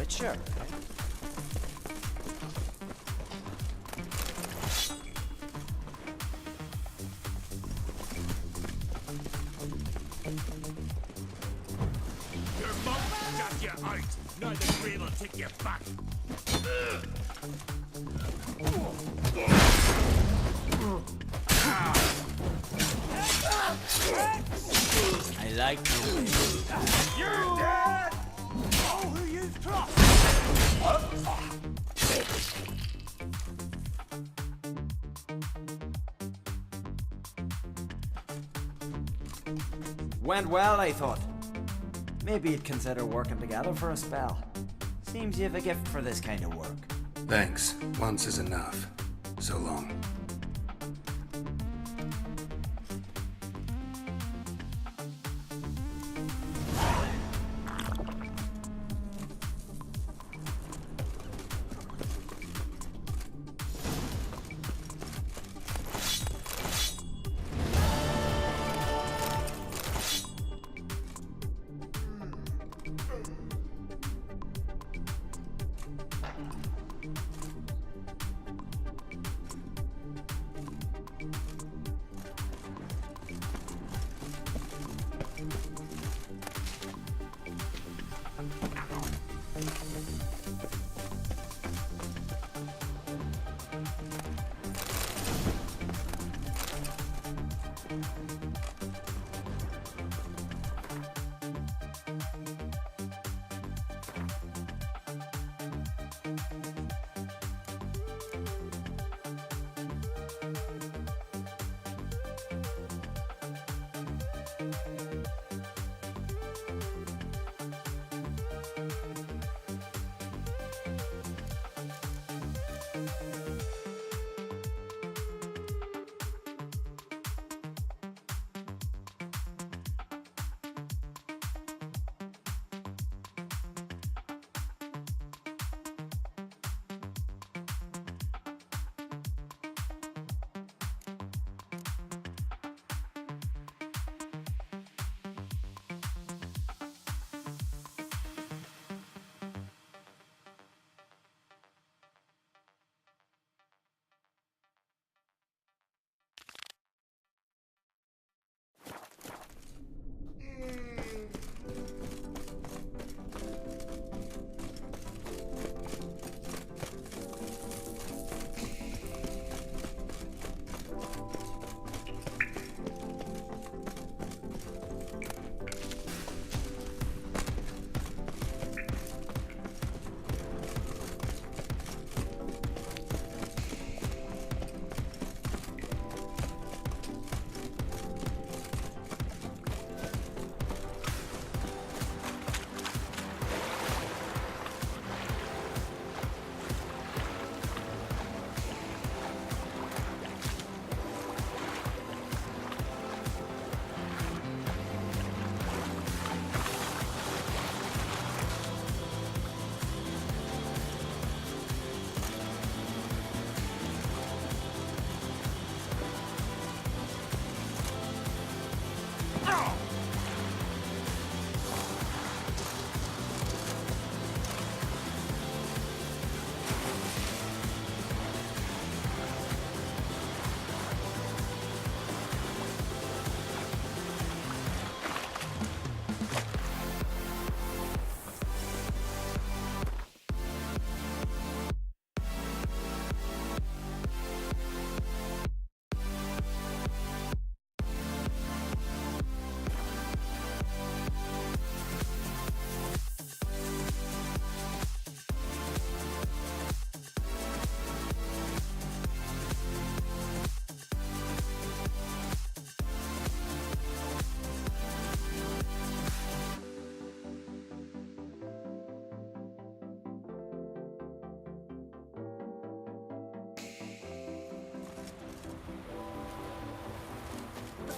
But sure. Your mum got you out. Now the grave will take you back. I like you. You're dead! Oh, who you trust? Went well, I thought. Maybe you'd consider working together for a spell. Seems you have a gift for this kind of work. Thanks. Once is enough. So long.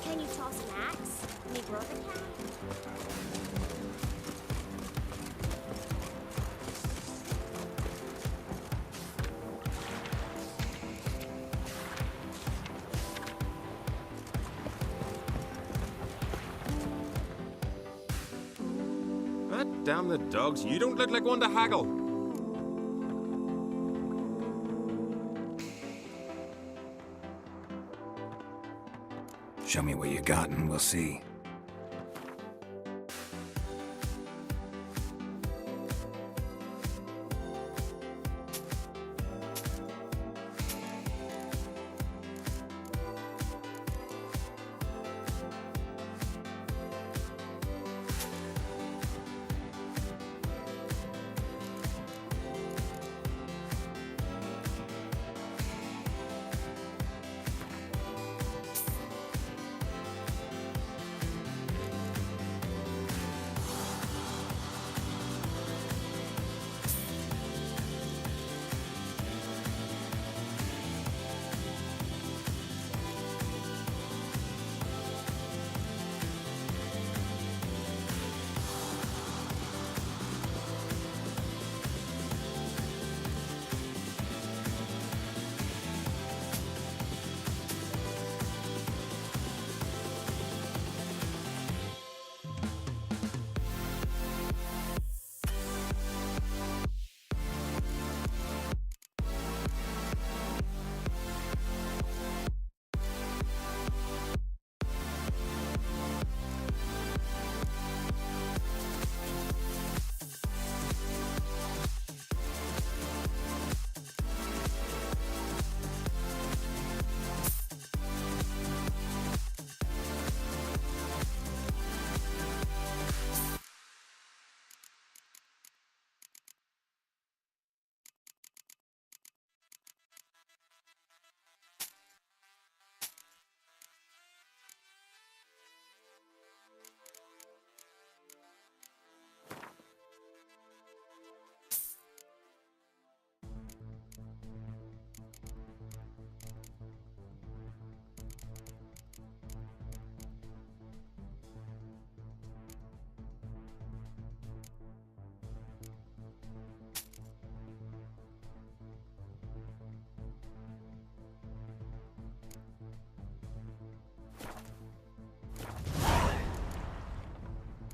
Can you toss an axe? Can you broken hat? Damn the dogs, you don't look like one to haggle. Show me what you got and we'll see.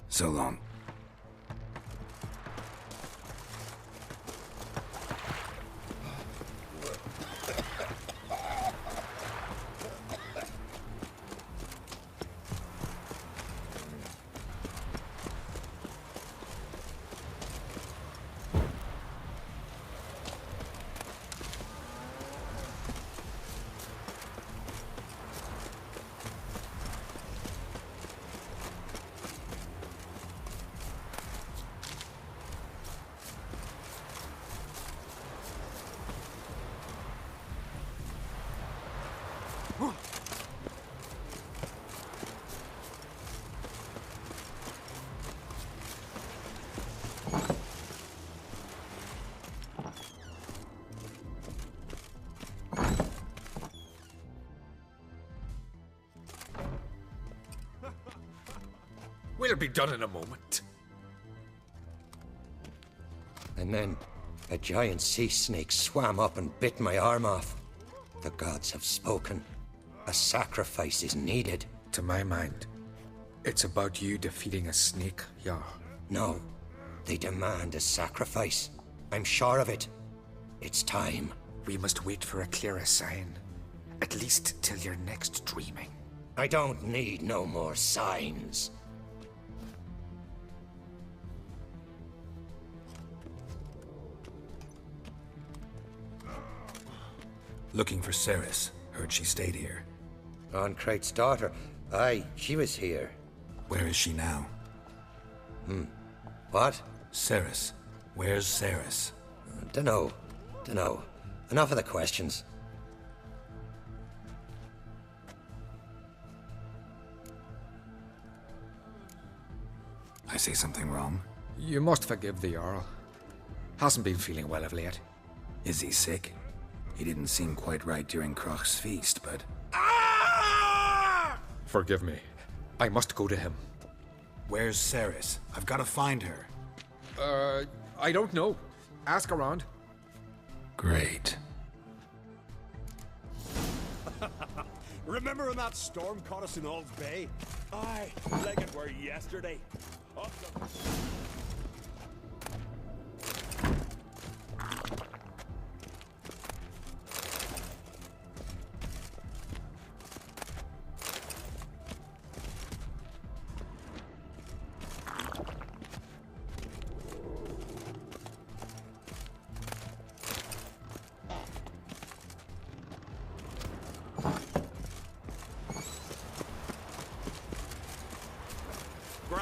So long. We'll be done in a moment. And then a giant sea snake swam up and bit my arm off. The gods have spoken. A sacrifice is needed. To my mind, it's about you defeating a snake, Jarl. No, they demand a sacrifice. I'm sure of it. It's time. We must wait for a clearer sign. At least till your next dreaming. I don't need no more signs. Looking for Ceres. Heard she stayed here. Oncrate's daughter. Aye, she was here. Where is she now? What? Ceres. Where's Ceres? Dunno. Enough of the questions. I say something wrong? You must forgive the Jarl. Hasn't been feeling well of late. Is he sick? He didn't seem quite right during Kroch's feast, but... Forgive me. I must go to him. Where's Ceres? I've got to find her. I don't know. Ask around. Great. Remember when that storm caught us in Ald's Bay? Aye, like it were yesterday. Up the...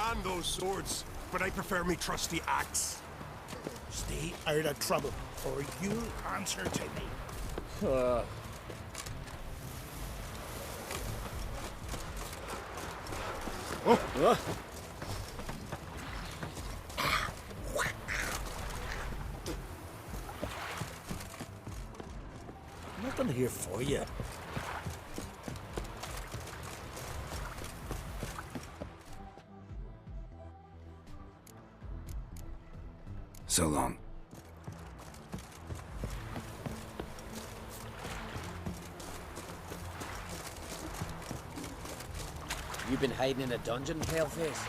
understand those swords, but I prefer me trusty axe. Stay out of trouble, or you'll answer to me. Nothing here for you. So long. You been hiding in a dungeon, Paleface?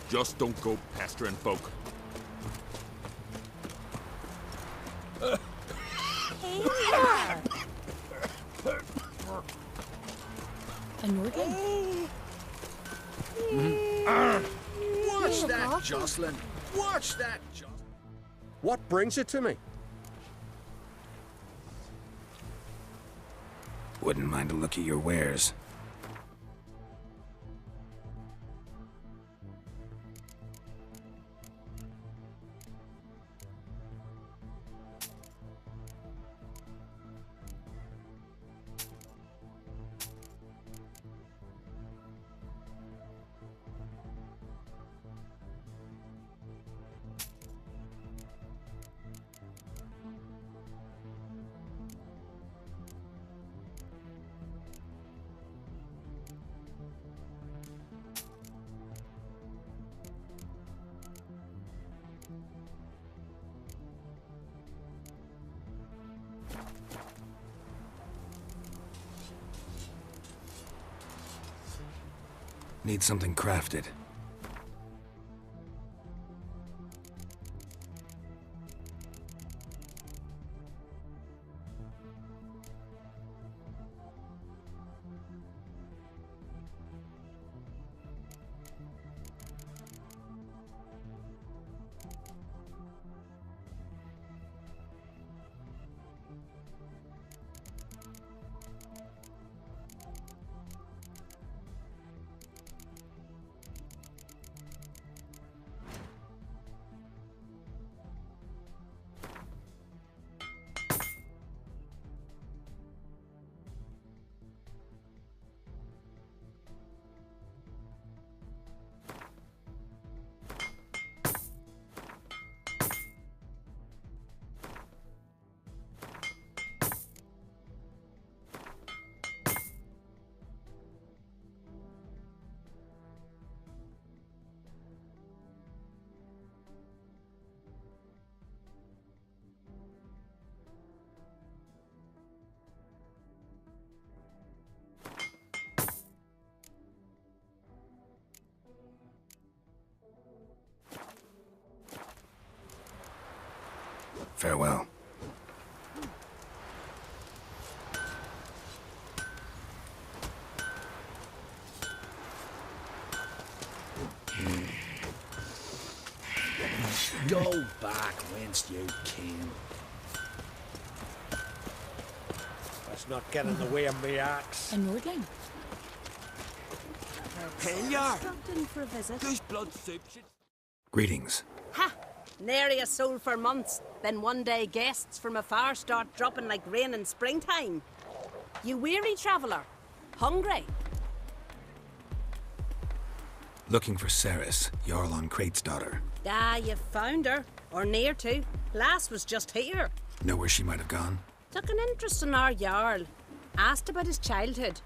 Just don't go pestering folk. Hey there! A Nordling? Watch that, Jocelyn! Watch that, Jocelyn! What brings it to me? Wouldn't mind a look at your wares. Need something crafted. Farewell. Go back whence you came. Let's not get in the way of me axe. A Nordling? Helyar! Stopped in for a visit. Goose blood soup. Greetings. Ha! Nary a soul for months. Then one day guests from afar start dropping like rain in springtime. You weary traveller? Hungry? Looking for Ceres, Jarl on Crate's daughter. Ah, you found her. Or near to. Last was just here. Know where she might have gone? Took an interest in our Jarl. Asked about his childhood.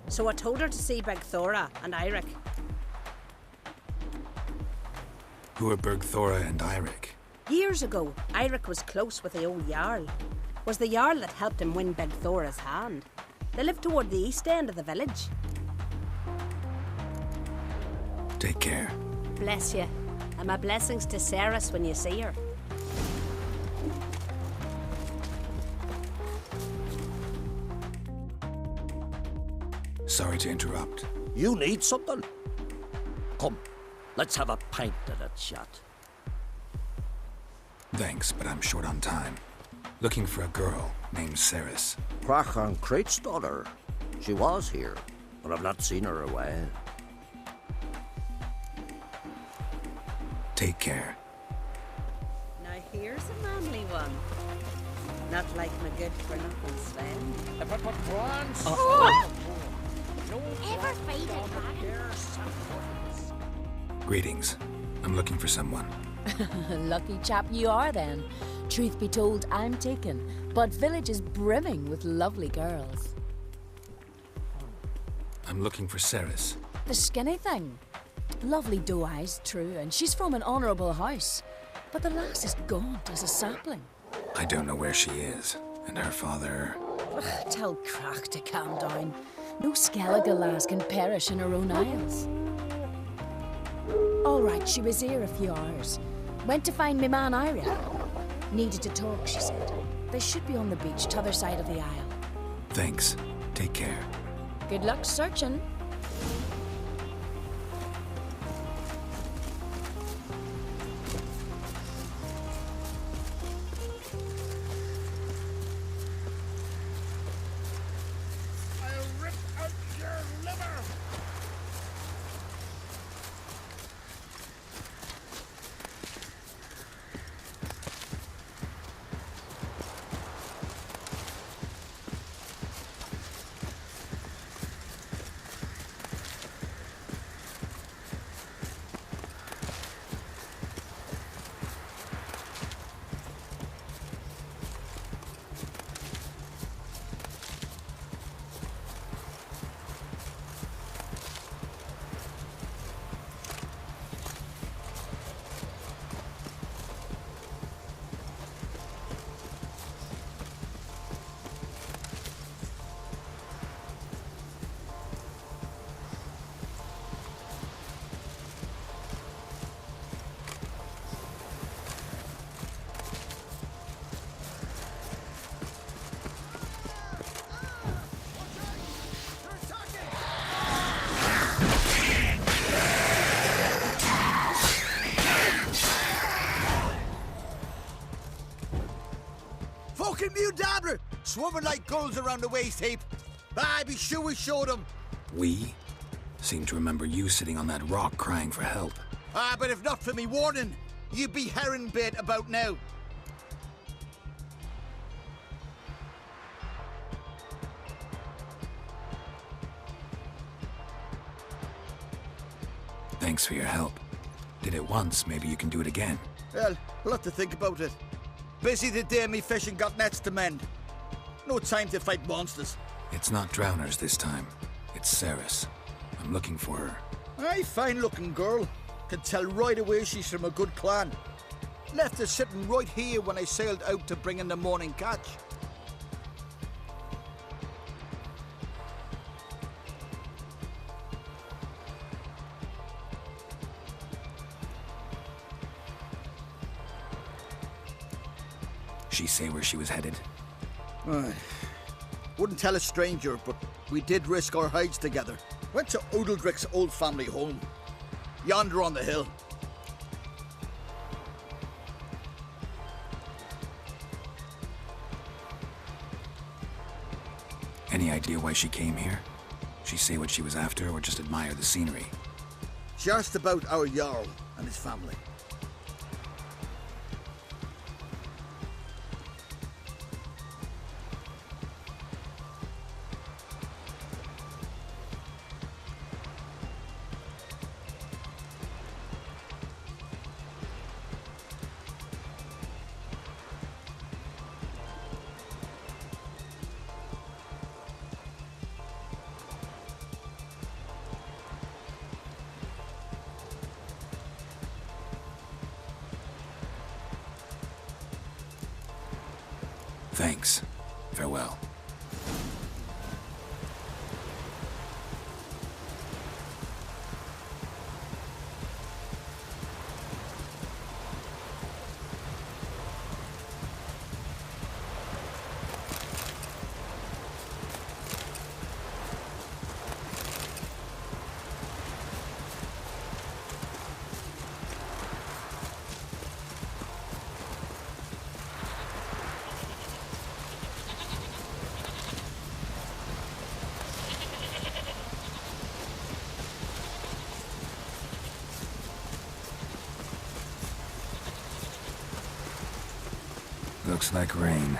So I told her to see Bergthora and Eirik. Who are Bergthora and Eirik? Years ago, Eirik was close with the old Jarl. Was the Jarl that helped him win Bergthora's hand. They lived toward the east end of the village. Take care. Bless you. And my blessings to Ceres when you see her. Sorry to interrupt. You need something? Come, let's have a pint and a chat. Thanks, but I'm short on time. Looking for a girl named Ceres. Crach on Crate's daughter. She was here, but I've not seen her away. Take care. Now here's a manly one. Not like my good for nothing Sven. Ever faded dragon? Greetings. I'm looking for someone. Lucky chap you are then. Truth be told, I'm taken, but village is brimming with lovely girls. I'm looking for Ceres. The skinny thing. Lovely doe eyes, true, and she's from an honourable house. But the lass is gaunt as a sapling. I don't know where she is, and her father... Tell Crack to calm down. No Skellige lass can perish in her own isles. All right, she was here a few hours. Went to find me man Ira. Needed to talk, she said. They should be on the beach, t'other side of the aisle. Thanks. Take care. Good luck searching. I'll rip out your liver! Fucking mute dabbler! Swarming like gulls around the waist heap. I be sure we showed them. We? Seem to remember you sitting on that rock crying for help. But if not for me warning, you'd be herring bait about now. Thanks for your help. Did it once, maybe you can do it again. Well, I'll have to think about it. Busy the day me fishing got nets to mend. No time to fight monsters. It's not drowners this time. It's Ceres. I'm looking for her. Aye, fine looking girl. Can tell right away she's from a good clan. Left her sitting right here when I sailed out to bring in the morning catch. She say where she was headed? Wouldn't tell a stranger, but we did risk our hides together. Went to Odeldrick's old family home. Yonder on the hill. Any idea why she came here? She say what she was after or just admire the scenery? Just about our Jarl and his family. Thanks. Farewell. Looks like rain.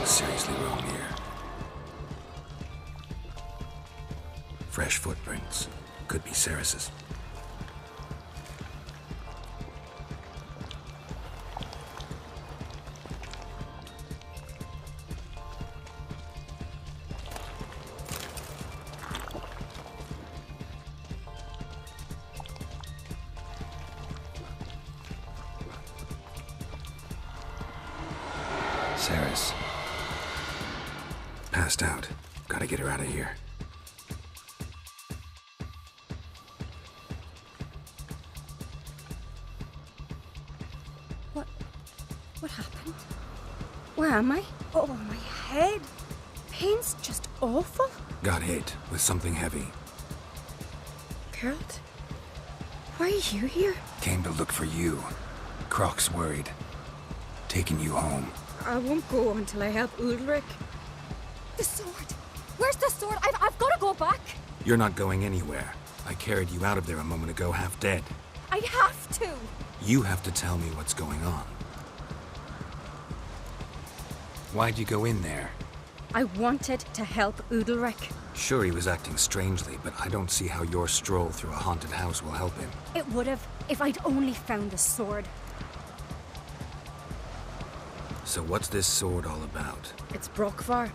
Seriously wrong here. Fresh footprints. Could be Ceres's. Ceres. Passed out. Gotta get her out of here. What happened? Where am I? Oh, my head. Pain's just awful. Got hit with something heavy. Geralt? Why are you here? Came to look for you. Croc's worried. Taking you home. I won't go until I help Ulrich. The sword! Where's the sword? I've got to go back! You're not going anywhere. I carried you out of there a moment ago half dead. I have to! You have to tell me what's going on. Why'd you go in there? I wanted to help Udalric. Sure, he was acting strangely, but I don't see how your stroll through a haunted house will help him. It would have, if I'd only found the sword. So what's this sword all about? It's Brokvar,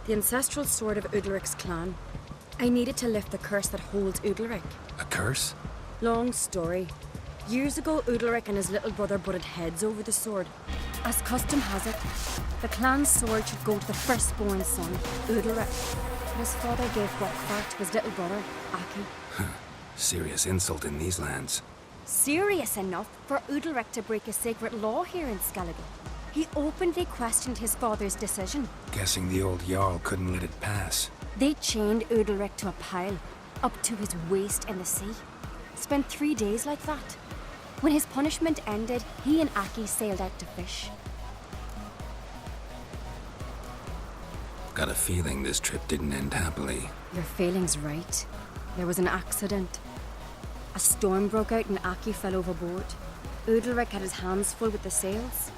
the ancestral sword of Udalric's clan. I needed to lift the curse that holds Udalric. A curse? Long story. Years ago, Udalric and his little brother butted heads over the sword. As custom has it, the clan's sword should go to the firstborn son, Udalric. But his father gave Brokvar to his little brother, Aki. Serious insult in these lands. Serious enough for Udalric to break a sacred law here in Skellige. He openly questioned his father's decision. Guessing the old Jarl couldn't let it pass. They chained Udalric to a pile, up to his waist in the sea. Spent 3 days like that. When his punishment ended, he and Aki sailed out to fish. Got a feeling this trip didn't end happily. Your feeling's right. There was an accident. A storm broke out and Aki fell overboard. Udalric had his hands full with the sails.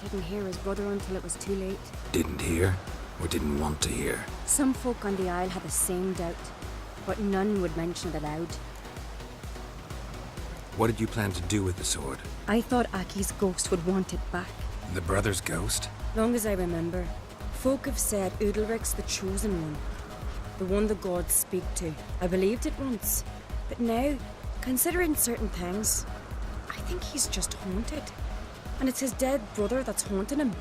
Didn't hear his brother until it was too late. Didn't hear? Or didn't want to hear? Some folk on the Isle had the same doubt, but none would mention it aloud. What did you plan to do with the sword? I thought Aki's ghost would want it back. The brother's ghost? Long as I remember, folk have said Udalric's the chosen one. The one the gods speak to. I believed it once. But now, considering certain things, I think he's just haunted. And it's his dead brother that's haunting him.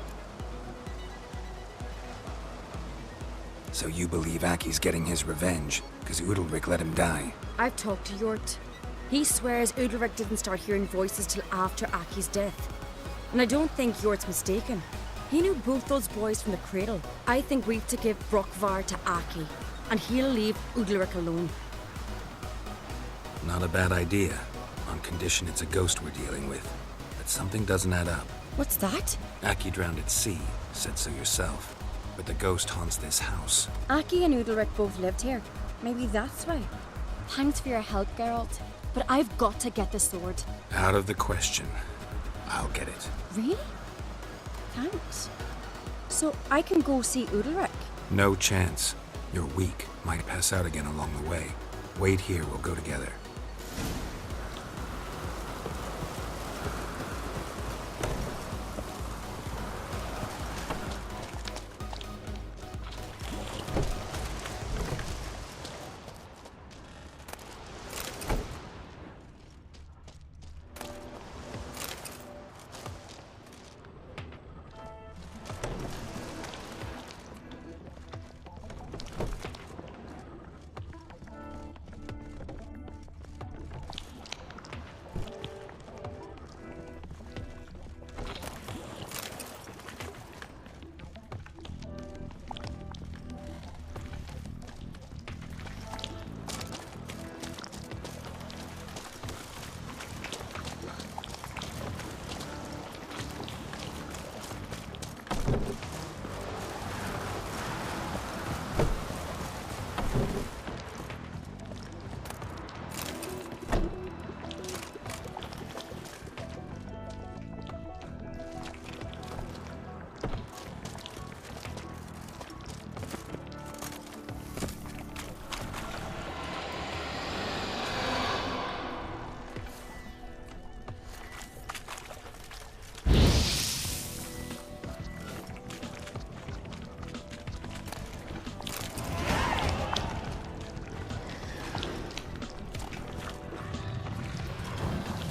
So you believe Aki's getting his revenge, because Udalric let him die? I've talked to Yort. He swears Udalric didn't start hearing voices till after Aki's death. And I don't think Yort's mistaken. He knew both those boys from the cradle. I think we've to give Brokvar to Aki, and he'll leave Udalric alone. Not a bad idea, on condition it's a ghost we're dealing with. But something doesn't add up. What's that? Aki drowned at sea, said so yourself. But the ghost haunts this house. Aki and Udalric both lived here. Maybe that's why. Thanks for your help, Geralt. But I've got to get the sword. Out of the question. I'll get it. Really? Thanks. So I can go see Udalric? No chance. You're weak. Might pass out again along the way. Wait here, we'll go together.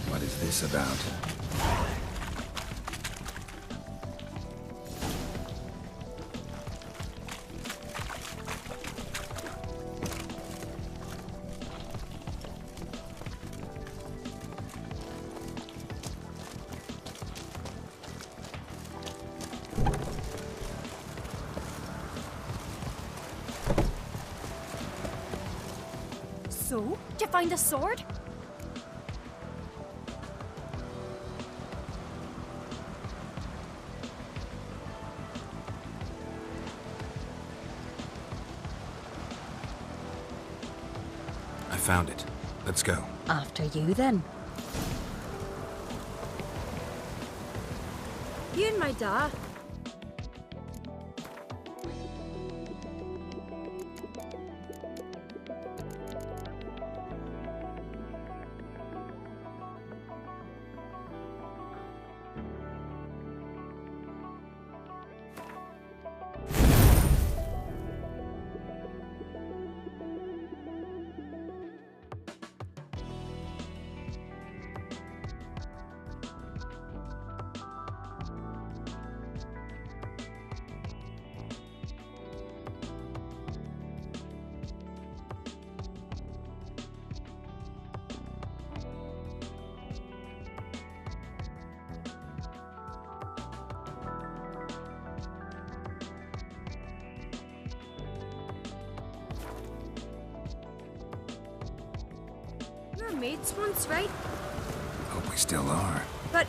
What is this about? So, did you find the sword? I found it. Let's go. After you, then. You and my dad. We were mates once, right? Hope we still are. But,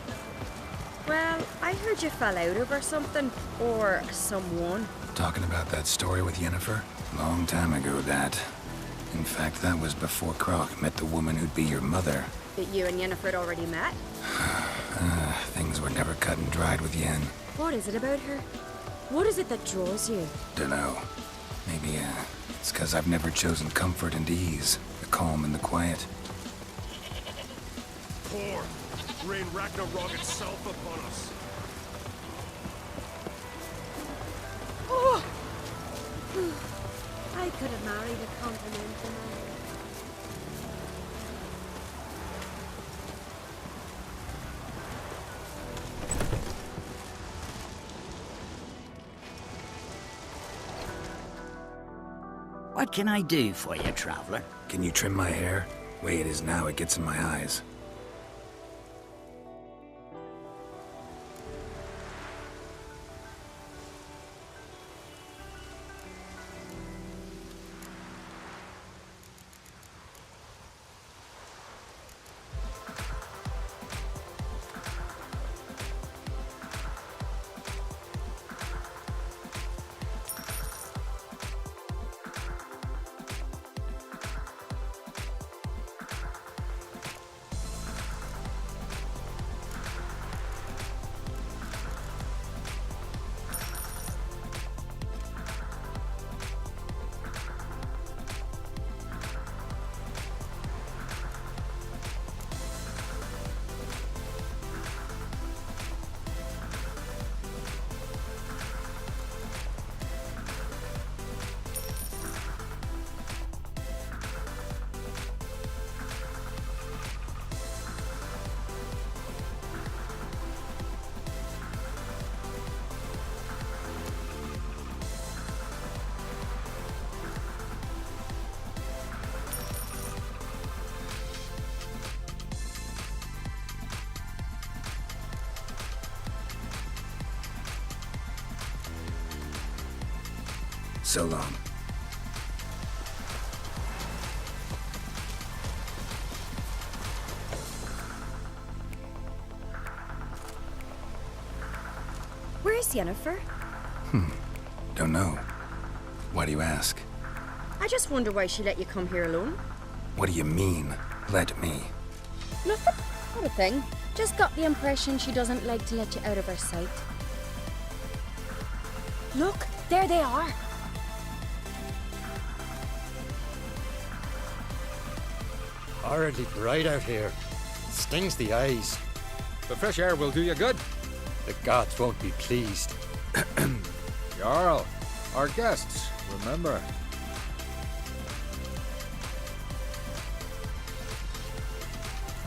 well, I heard you fell out over something. Or someone. Talking about that story with Yennefer? Long time ago, that. In fact, that was before Croc met the woman who'd be your mother. That you and Yennefer had already met? Things were never cut and dried with Yen. What is it about her? What is it that draws you? Dunno. Maybe, it's 'cause I've never chosen comfort and ease. The calm and the quiet. Poor. Rain Ragnarok itself upon us. Oh! I could have married a continental man. What can I do for you, traveler? Can you trim my hair? Way it is now, it gets in my eyes. So long. Where's Yennefer? Don't know. Why do you ask? I just wonder why she let you come here alone. What do you mean, let me? Nothing. Not a thing. Just got the impression she doesn't like to let you out of her sight. Look, there they are. Horridly bright out here. Stings the eyes. The fresh air will do you good. The gods won't be pleased. Jarl, our guests, remember.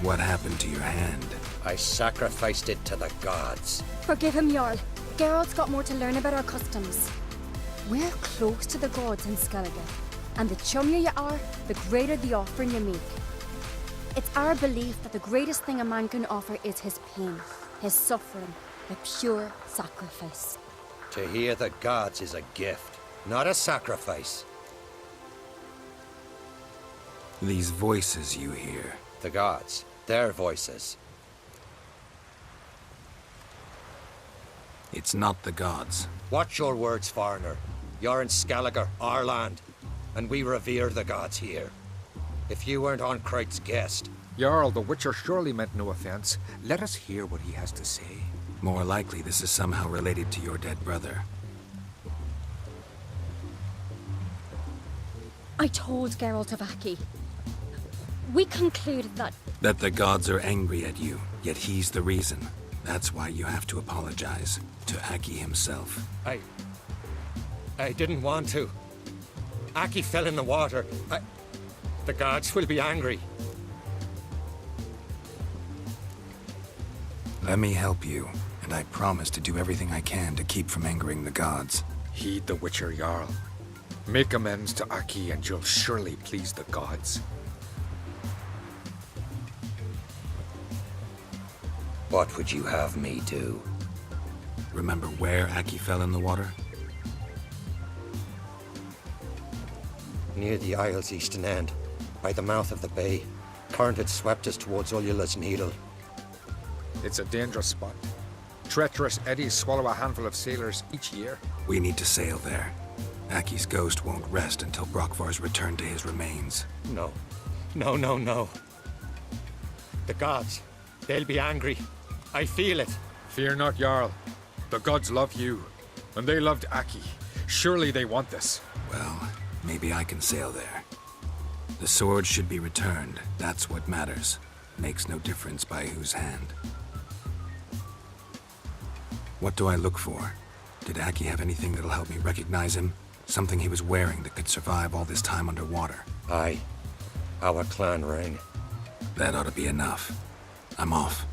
What happened to your hand? I sacrificed it to the gods. Forgive him, Jarl. Geralt's got more to learn about our customs. We're close to the gods in Skellige, and the chummier you are, the greater the offering you make. It's our belief that the greatest thing a man can offer is his pain, his suffering, a pure sacrifice. To hear the gods is a gift, not a sacrifice. These voices you hear. The gods, their voices. It's not the gods. Watch your words, foreigner. You're in Skellige, our land, and we revere the gods here. If you weren't Onkreit's guest... Jarl, the Witcher surely meant no offense. Let us hear what he has to say. More likely this is somehow related to your dead brother. I told Geralt of Aki. We concluded that... That the gods are angry at you, yet he's the reason. That's why you have to apologize to Aki himself. I didn't want to. Aki fell in the water. The gods will be angry. Let me help you, and I promise to do everything I can to keep from angering the gods. Heed the Witcher, Jarl. Make amends to Aki and you'll surely please the gods. What would you have me do? Remember where Aki fell in the water? Near the Isle's eastern end, by the mouth of the bay. Current had swept us towards Ullula's Needle. It's a dangerous spot. Treacherous eddies swallow a handful of sailors each year. We need to sail there. Aki's ghost won't rest until Brokvar's returned to his remains. No. No, no, no. The gods, they'll be angry. I feel it. Fear not, Jarl. The gods love you, and they loved Aki. Surely they want this. Well, maybe I can sail there. The sword should be returned. That's what matters. Makes no difference by whose hand. What do I look for? Did Aki have anything that'll help me recognize him? Something he was wearing that could survive all this time underwater? Aye. Our clan ring. That ought to be enough. I'm off.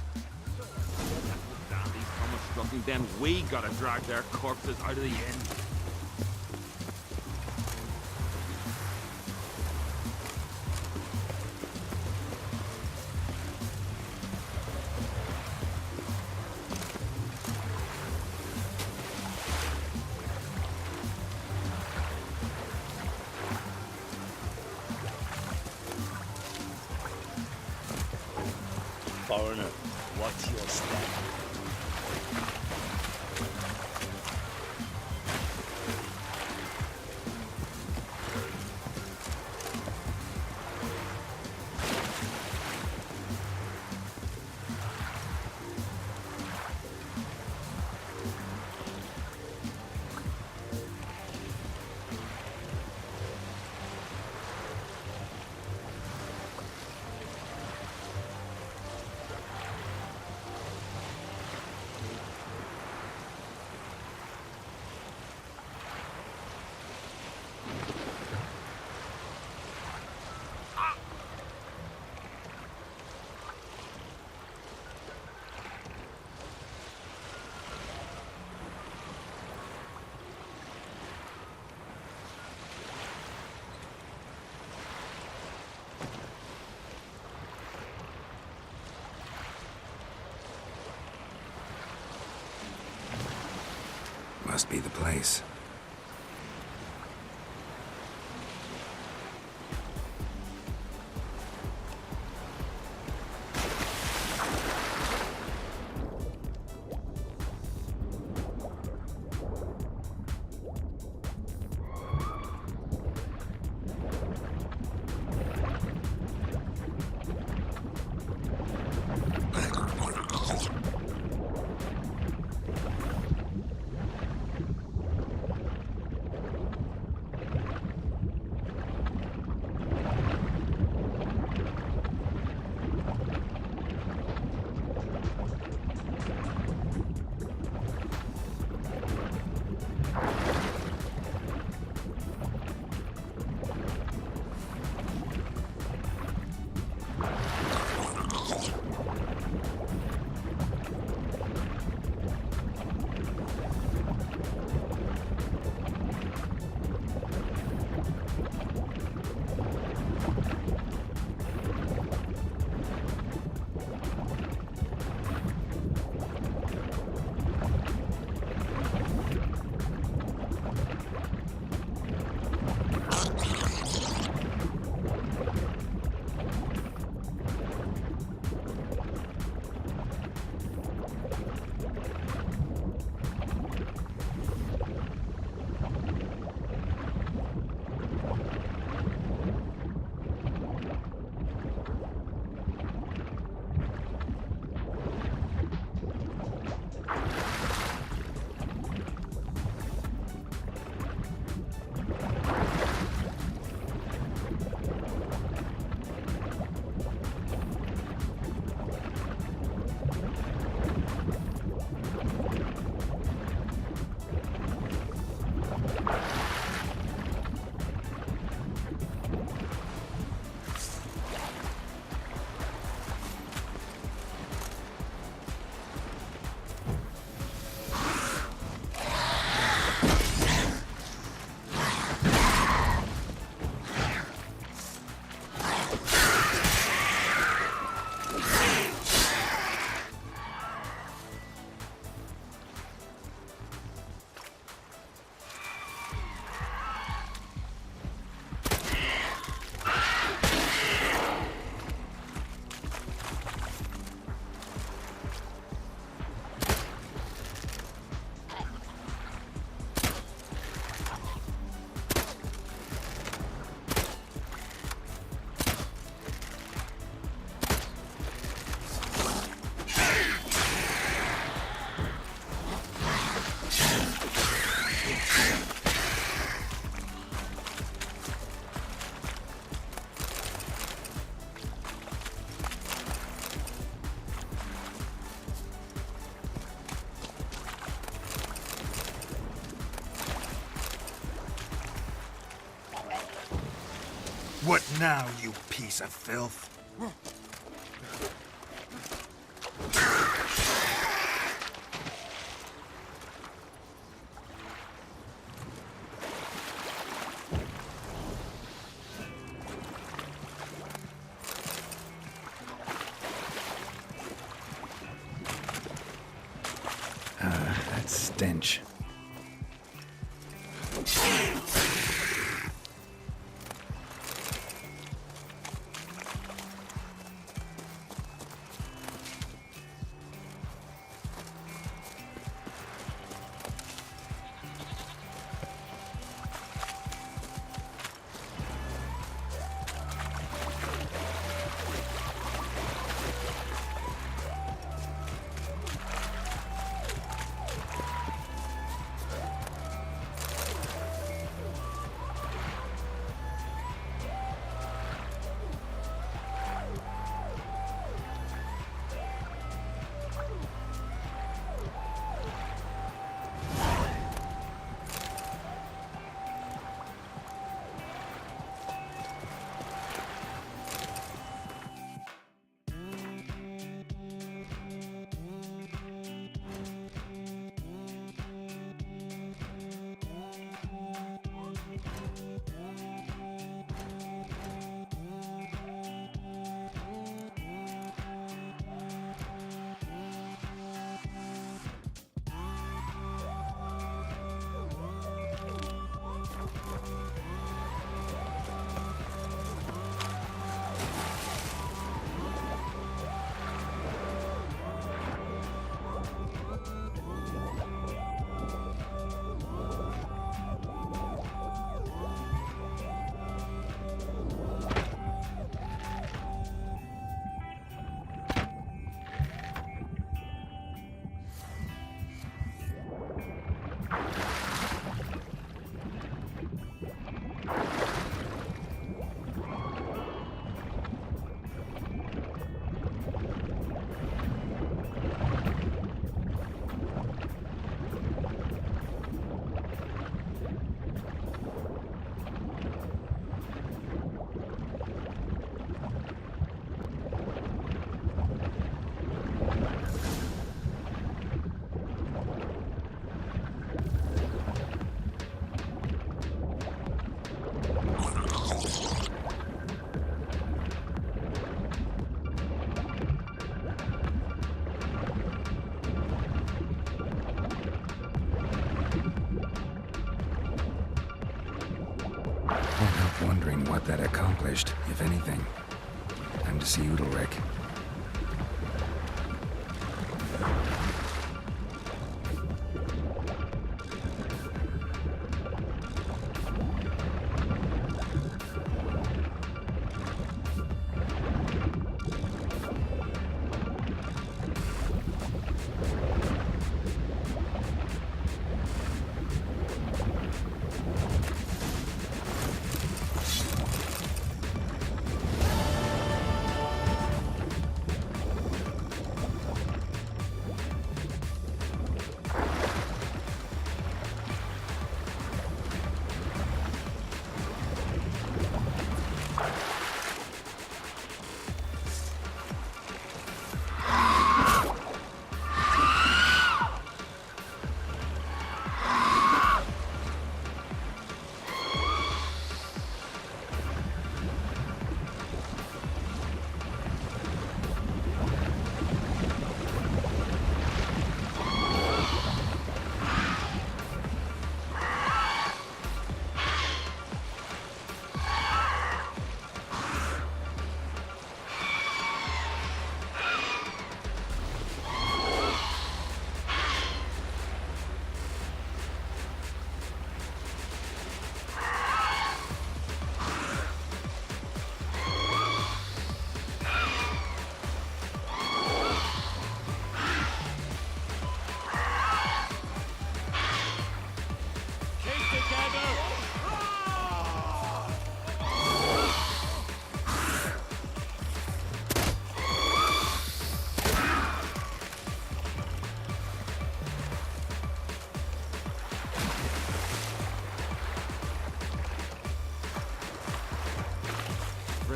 Damn these Thomas then we gotta drag their corpses out of the inn. Foreigner, watch your step. Must be the place. What now, you piece of filth? That stench. Can't help wondering what that accomplished, if anything. Time to see Udalric.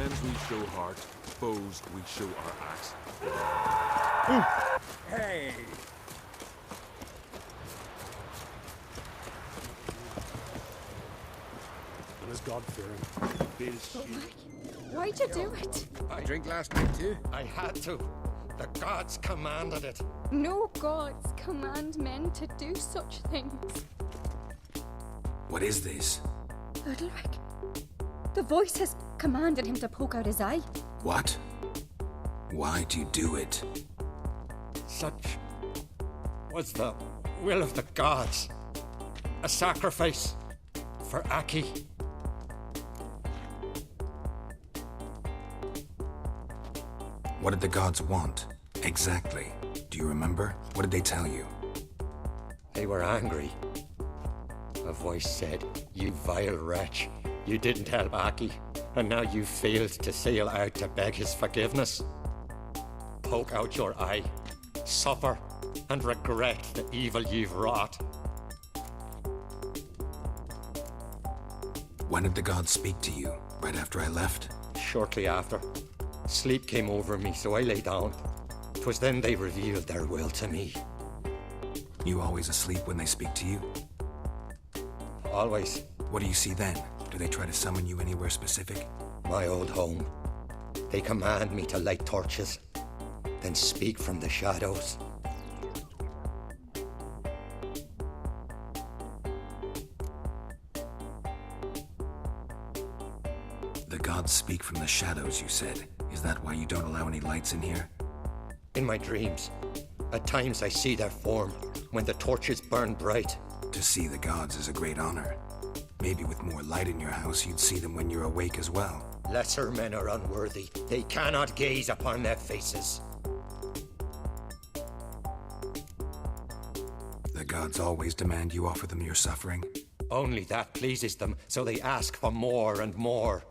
Friends we show heart, foes we show our axe. Hey! And is God-fearing. Why'd you do it? I drink last night too. I had to. The gods commanded it. No gods command men to do such things. What is this? Udalric. The voice has commanded him to poke out his eye. What? Why'd you do it? Such was the will of the gods. A sacrifice for Aki. What did the gods want? Exactly. Do you remember? What did they tell you? They were angry. A voice said, "You vile wretch. You didn't help Aki, and now you failed to sail out to beg his forgiveness. Poke out your eye, suffer, and regret the evil you've wrought." When did the gods speak to you? Right after I left? Shortly after. Sleep came over me, so I lay down. 'Twas then they revealed their will to me. You always asleep when they speak to you? Always. What do you see then? Do they try to summon you anywhere specific? My old home. They command me to light torches, then speak from the shadows. The gods speak from the shadows, you said. Is that why you don't allow any lights in here? In my dreams, at times I see their form when the torches burn bright. To see the gods is a great honor. Maybe with more light in your house, you'd see them when you're awake as well. Lesser men are unworthy. They cannot gaze upon their faces. The gods always demand you offer them your suffering? Only that pleases them, so they ask for more and more.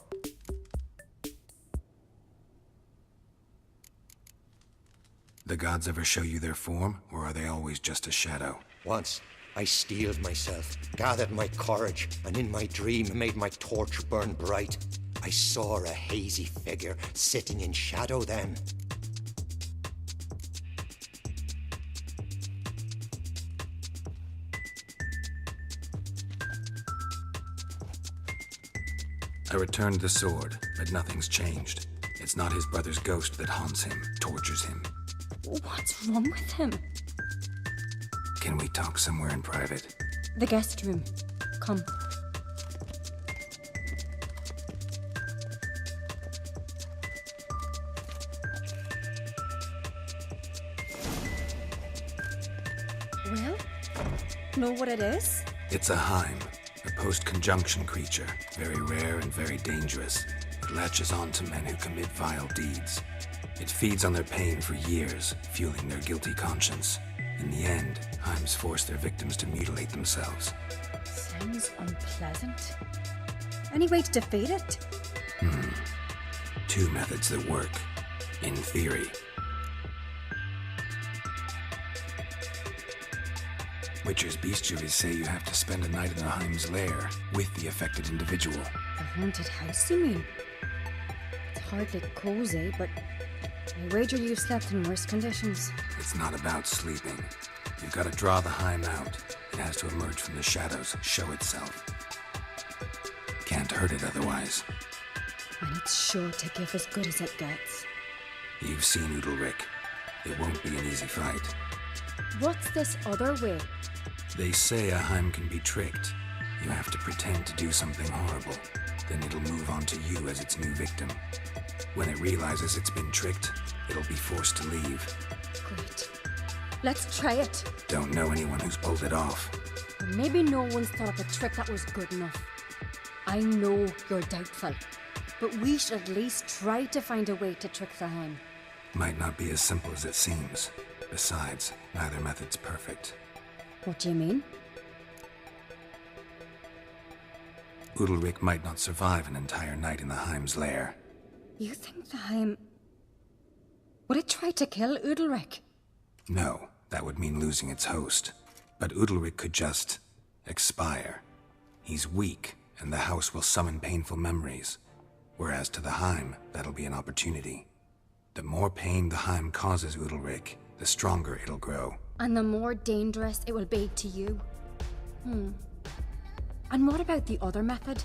The gods ever show you their form, or are they always just a shadow? Once, I steeled myself, gathered my courage, and in my dream made my torch burn bright. I saw a hazy figure sitting in shadow then. I returned the sword, but nothing's changed. It's not his brother's ghost that haunts him, tortures him. What's wrong with him? Can we talk somewhere in private? The guest room. Come. Well, know what it is? It's a Heim, a post-conjunction creature, very rare and very dangerous. It latches on to men who commit vile deeds. It feeds on their pain for years, fueling their guilty conscience. In the end, Heims force their victims to mutilate themselves. Sounds unpleasant. Any way to defeat it? Two methods that work. In theory. Witcher's bestiaries say you have to spend a night in the Heim's lair with the affected individual. The haunted house, you mean? It's hardly cozy, but I wager you've slept in worse conditions. It's not about sleeping. You've got to draw the Heim out. It has to emerge from the shadows, show itself. Can't hurt it otherwise. And it's sure to give as good as it gets. You've seen Udalric. It won't be an easy fight. What's this other way? They say a Heim can be tricked. You have to pretend to do something horrible. Then it'll move on to you as its new victim. When it realizes it's been tricked, it'll be forced to leave. Great. Let's try it. Don't know anyone who's pulled it off. Or maybe no one's thought of a trick that was good enough. I know you're doubtful, but we should at least try to find a way to trick the Heim. Might not be as simple as it seems. Besides, neither method's perfect. What do you mean? Udalric might not survive an entire night in the Heim's lair. You think the Heim... Would it try to kill Udalric? No, that would mean losing its host. But Udalric could just... expire. He's weak, and the house will summon painful memories. Whereas to the Heim, that'll be an opportunity. The more pain the Heim causes Udalric, the stronger it'll grow. And the more dangerous it will be to you. And what about the other method?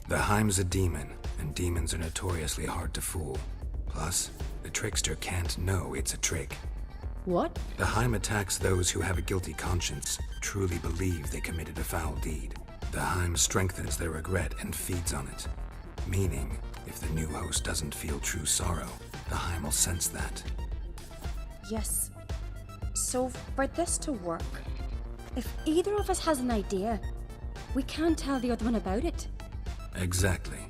The Heim's a demon, and demons are notoriously hard to fool. Plus, the trickster can't know it's a trick. What? The Heim attacks those who have a guilty conscience, truly believe they committed a foul deed. The Heim strengthens their regret and feeds on it. Meaning, if the new host doesn't feel true sorrow, the Heim will sense that. Yes. So, for this to work, if either of us has an idea, we can't tell the other one about it. Exactly.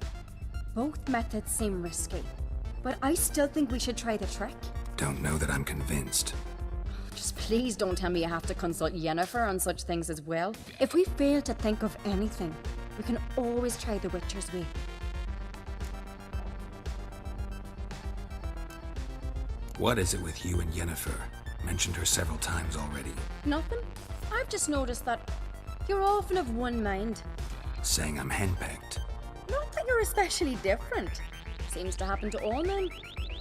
Both methods seem risky, but I still think we should try the trick. Don't know that I'm convinced. Just please don't tell me you have to consult Yennefer on such things as well. If we fail to think of anything, we can always try the Witcher's way. What is it with you and Yennefer? Mentioned her several times already. Nothing. I've just noticed that you're often of one mind. Saying I'm henpecked. Not that you're especially different. Seems to happen to all men.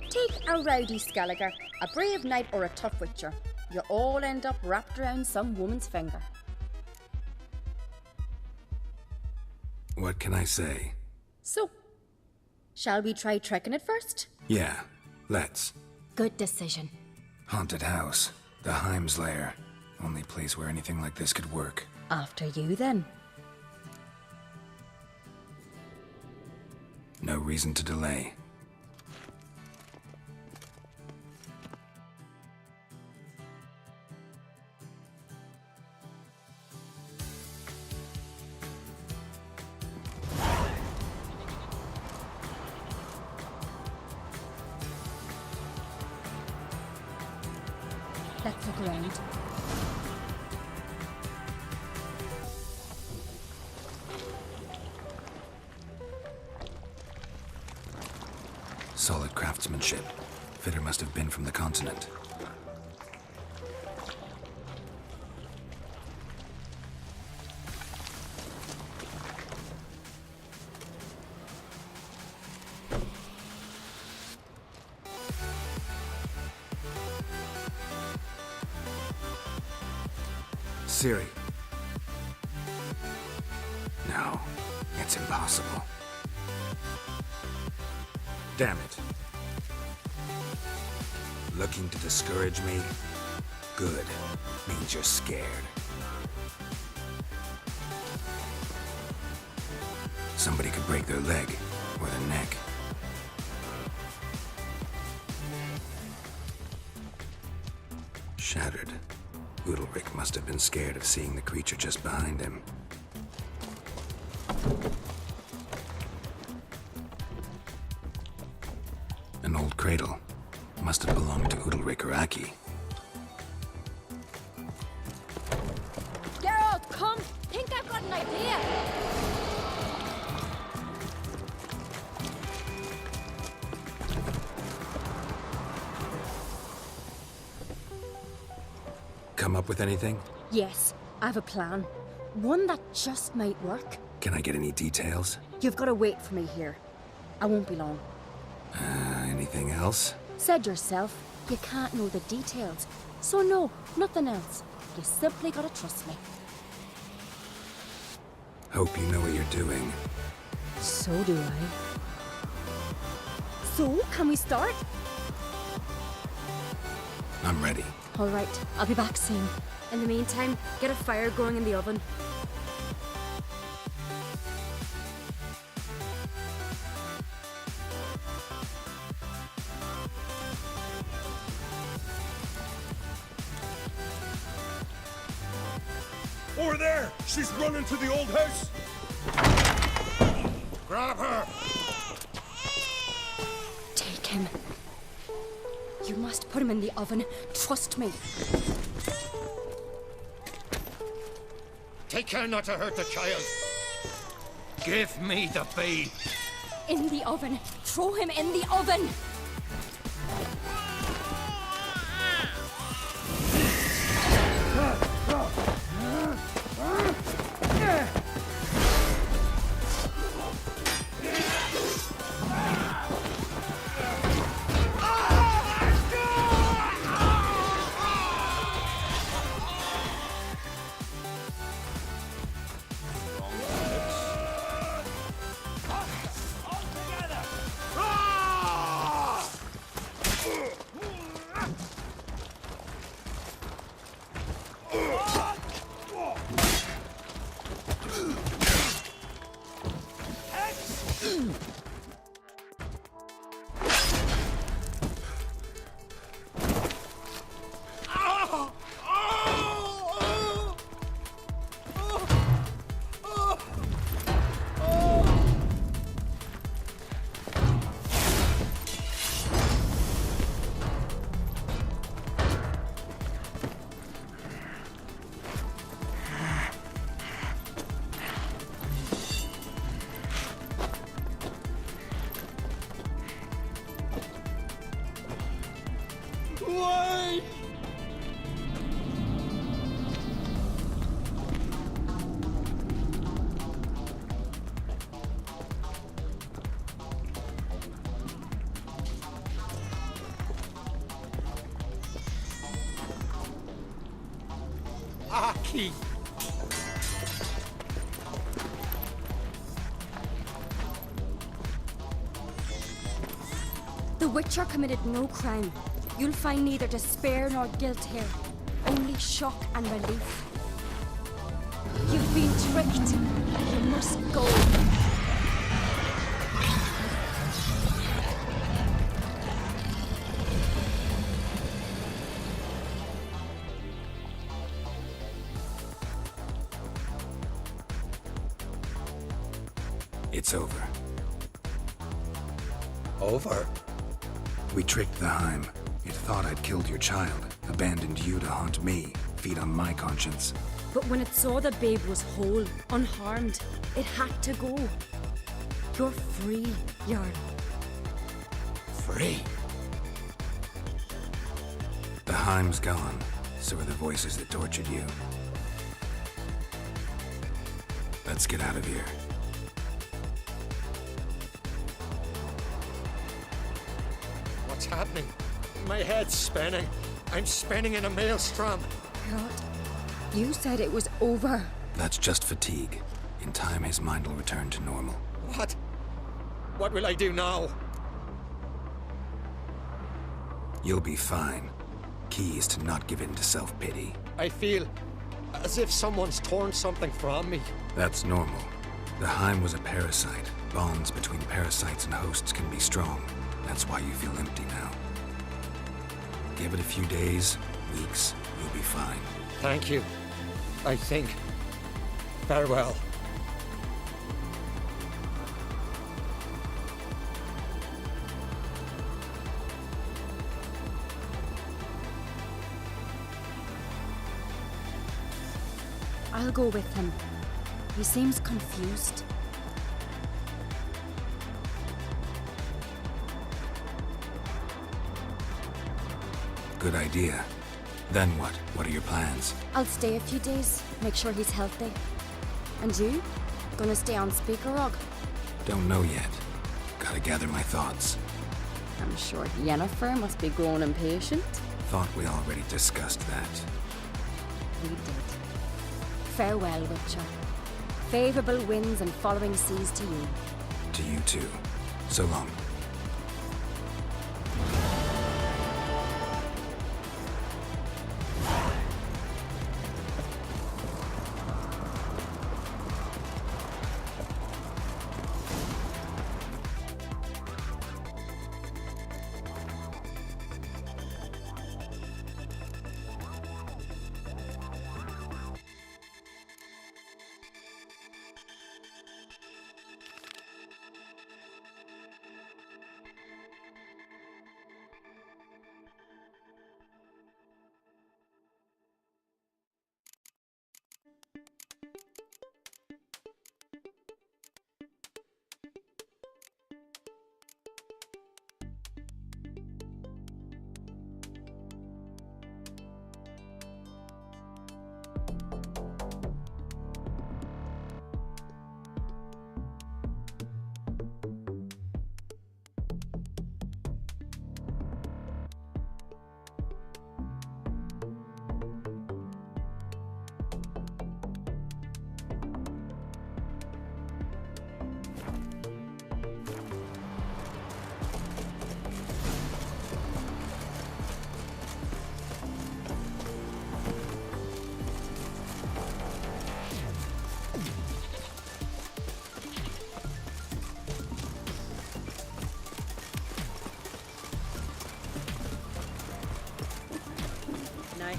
Take a rowdy Skelliger, a brave knight, or a tough witcher. You all end up wrapped around some woman's finger. What can I say? So, shall we try tricking it first? Yeah, let's. Good decision. Haunted house. The Heim's lair. Only place where anything like this could work. After you, then. No reason to delay. Let's look around. Solid craftsmanship. Fitter must have been from the continent. Ciri. No, it's impossible. Damn it. Looking to discourage me? Good. Means you're scared. Somebody could break their leg or their neck. Shattered. Udalric must have been scared of seeing the creature just behind him. An old cradle. Must have belonged to Udalric or Aki. Geralt, come! Think I've got an idea! Come up with anything? Yes, I have a plan. One that just might work. Can I get any details? You've got to wait for me here. I won't be long. Anything else? Said yourself, you can't know the details. So no, nothing else. You simply gotta trust me. Hope you know what you're doing. So do I. So, can we start? I'm ready. All right, I'll be back soon. In the meantime, get a fire going in the oven. Over there! She's running to the old house! Grab her! Take him. You must put him in the oven. Trust me. Take care not to hurt the child. Give me the babe. In the oven. Throw him in the oven. key. The Witcher committed no crime. You'll find neither despair nor guilt here. Only shock and relief. You've been tricked. You must go. It's over. Over? We tricked the Heim. It thought I'd killed your child, abandoned you to haunt me, feed on my conscience. But when it saw the babe was whole, unharmed, it had to go. You're free, Jarl. Free? The Heim's gone, so are the voices that tortured you. Let's get out of here. What's happening? My head's spinning. I'm spinning in a maelstrom. God, you said it was over. That's just fatigue. In time, his mind will return to normal. What? What will I do now? You'll be fine. Key is to not give in to self-pity. I feel as if someone's torn something from me. That's normal. The Heim was a parasite. Bonds between parasites and hosts can be strong. That's why you feel empty now. Give it a few days, weeks, you'll be fine. Thank you. I think. Farewell. I'll go with him. He seems confused. Good idea. Then what? What are your plans? I'll stay a few days, make sure he's healthy. And you? Gonna stay on Speaker Rock? Don't know yet. Gotta gather my thoughts. I'm sure Yennefer must be growing impatient. Thought we already discussed that. We did. Farewell, Witcher. Favorable winds and following seas to you. To you too. So long.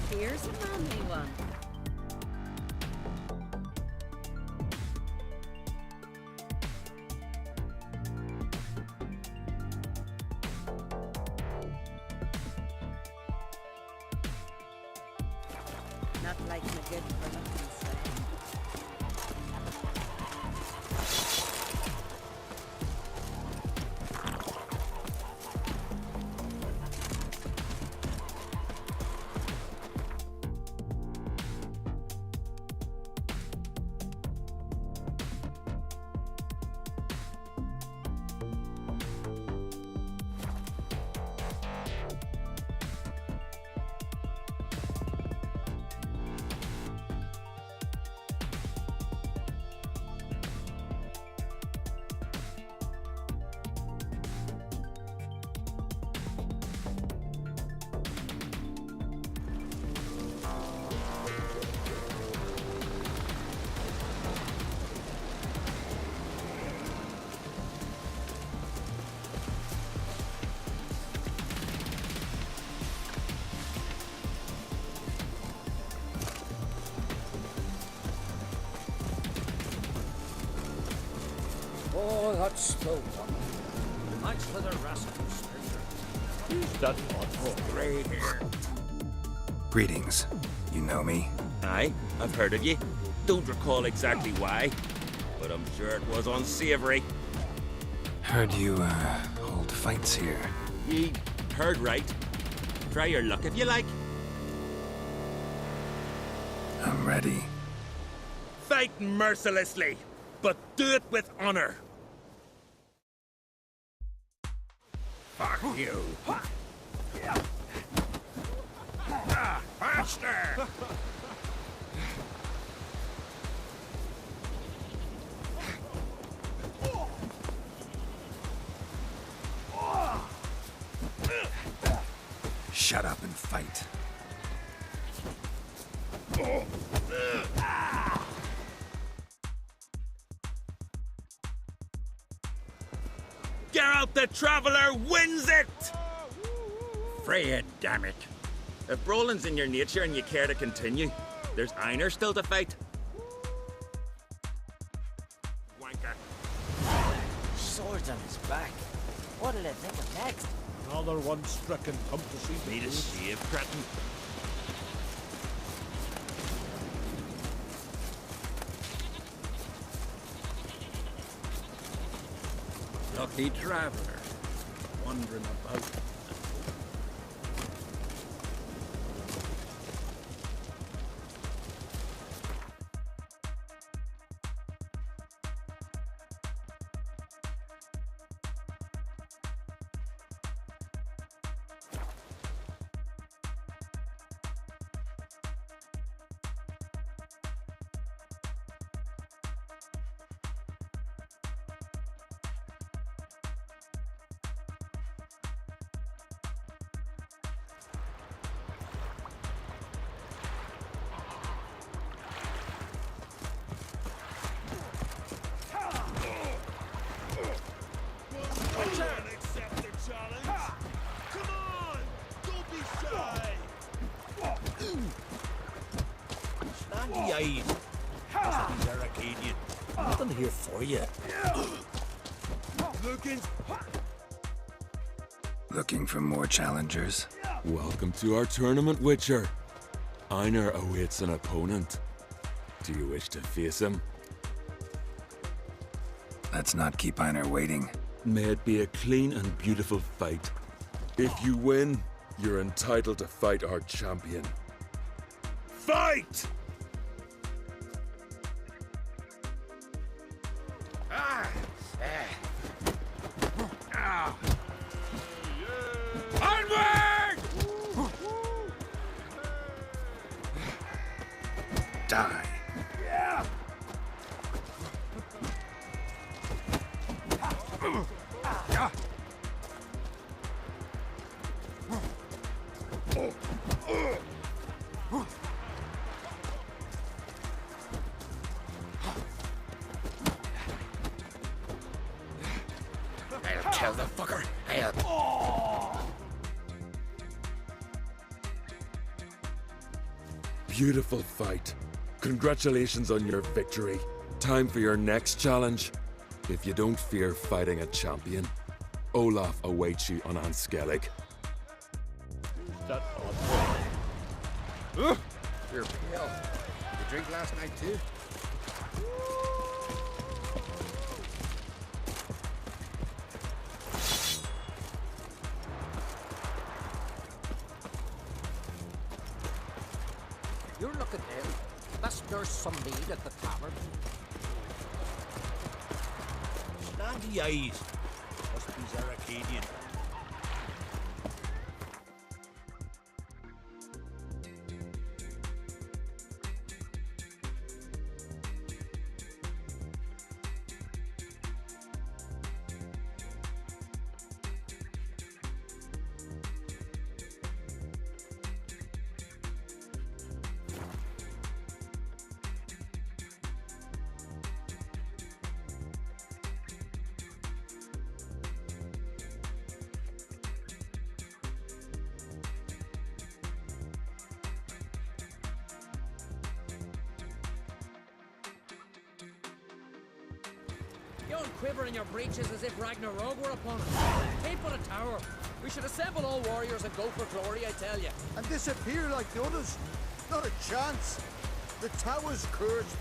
Here's a manly one. Not like the good for nothing, so. Oh, that's still one. Thanks for the rescue, stranger. Who's that awful grey hair? Greetings. You know me? Aye, I've heard of ye. Don't recall exactly why, but I'm sure it was unsavory. Heard you, hold fights here. Ye heard right. Try your luck if you like. I'm ready. Fight mercilessly, but do it with honor. Fuck you. Faster! Shut up and fight. Geralt the Traveler wins it! Freya, damn it. If brawling's in your nature and you care to continue, there's Einar still to fight. Wanker. Swords on his back. What'll it think of next? Another one stricken. Come to see Need a save, Cretin. Lucky traveler. Wandering about. Accept the challenge. Come on, don't be shy. Standy eyes. These are Arcadian. Nothing here for you. Looking for more challengers? Welcome to our tournament, Witcher. Einar awaits an opponent. Do you wish to face him? Let's not keep Einar waiting. May it be a clean and beautiful fight. If you win, you're entitled to fight our champion. Fight! Onward! Die. I'll kill the fucker. Beautiful fight. Congratulations on your victory. Time for your next challenge. If you don't fear fighting a champion, Olaf awaits you on Anskellig. That You're pale. You drink last night too? You're looking ill. Let's nurse some mead at the tavern. Standy eyes. Must be Arcadian. all quiver in your breeches as if Ragnarok were upon us. Ain't but a tower. We should assemble all warriors and go for glory, I tell you. And disappear like the others? Not a chance. The tower's cursed.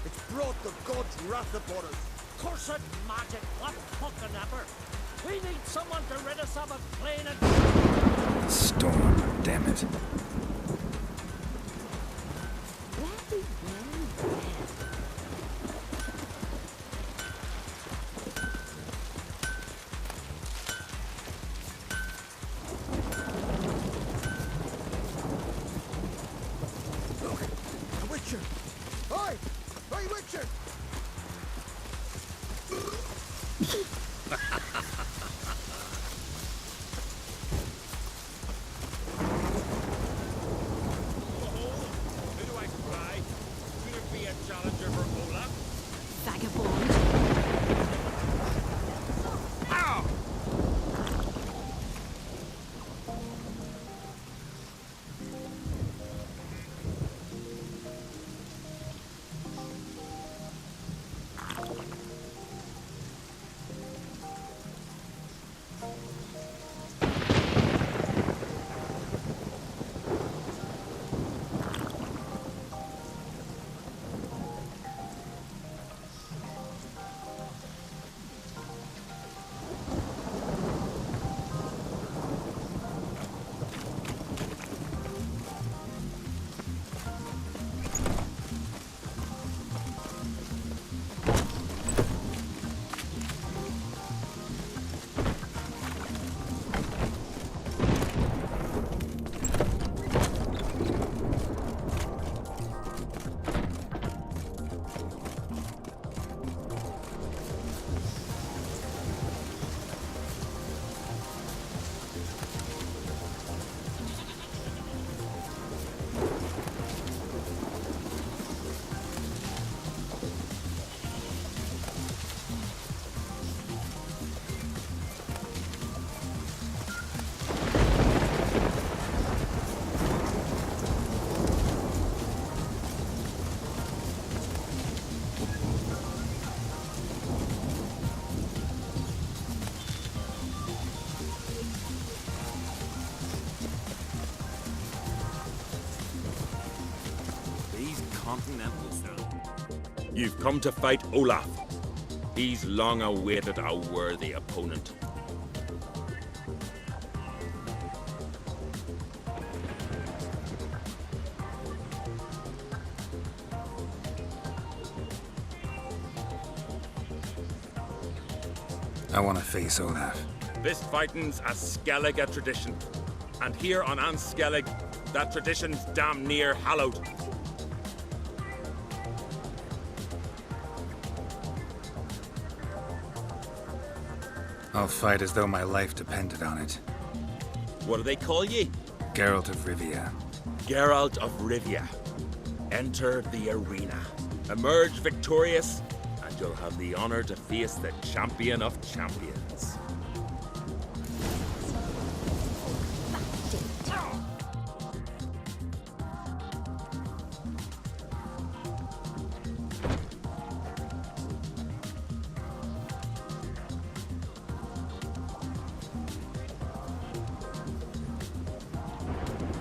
It's brought the god's wrath upon us. Cursed magic, what fucking ever. We need someone to rid us of it, plain and... The storm, damn it. Look, a Witcher. Oi! Oi, Witcher! You've come to fight Olaf. He's long awaited a worthy opponent. I want to face Olaf. This fighting's a Skellige tradition. And here on Anskellig, that tradition's damn near hallowed. I'll fight as though my life depended on it. What do they call ye? Geralt of Rivia. Geralt of Rivia. Enter the arena. Emerge victorious, and you'll have the honor to face the champion of champions.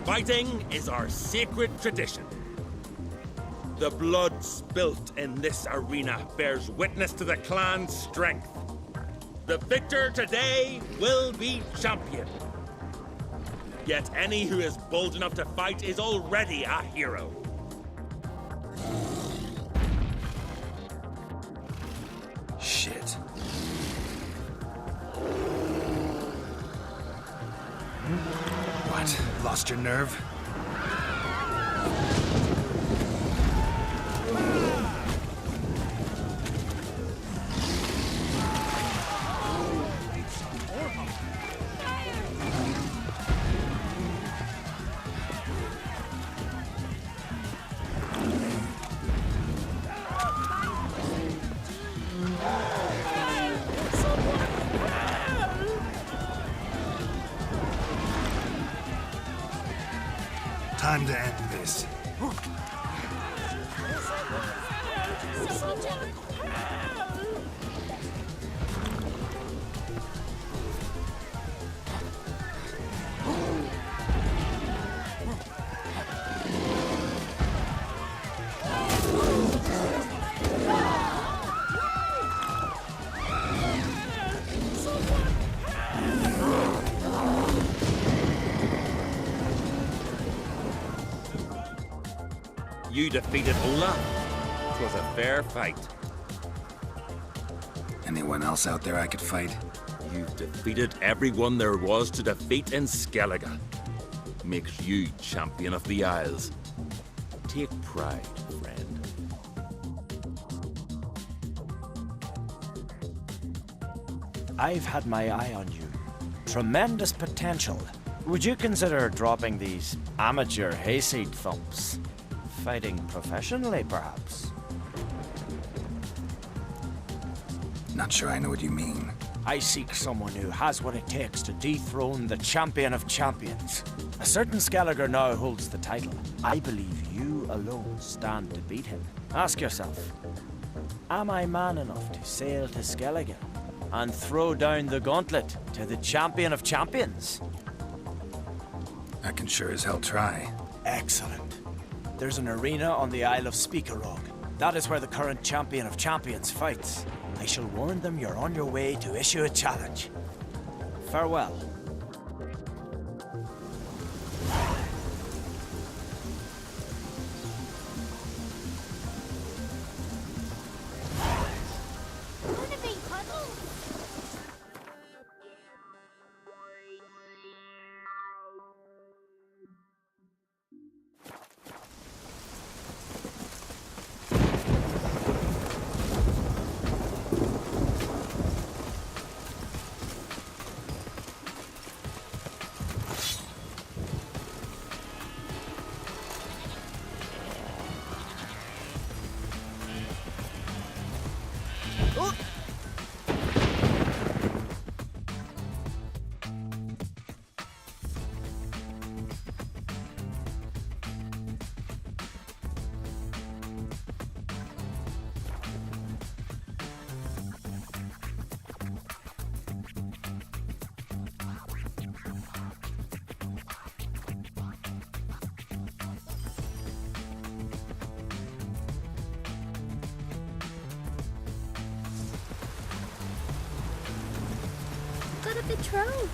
Fighting is our sacred tradition. The blood spilt in this arena bears witness to the clan's strength. The victor today will be champion. Yet any who is bold enough to fight is already a hero. Shit. What? Lost your nerve? Time to end this. You defeated Olaf. It was a fair fight. Anyone else out there I could fight? You've defeated everyone there was to defeat in Skellige. Makes you champion of the Isles. Take pride, friend. I've had my eye on you. Tremendous potential. Would you consider dropping these amateur hayseed thumps? Fighting professionally, perhaps? Not sure I know what you mean. I seek someone who has what it takes to dethrone the champion of champions. A certain Skelliger now holds the title. I believe you alone stand to beat him. Ask yourself, am I man enough to sail to Skellige and throw down the gauntlet to the champion of champions? I can sure as hell try. Excellent. There's an arena on the Isle of Speakerog. That is where the current champion of champions fights. I shall warn them you're on your way to issue a challenge. Farewell. Got a betrothed.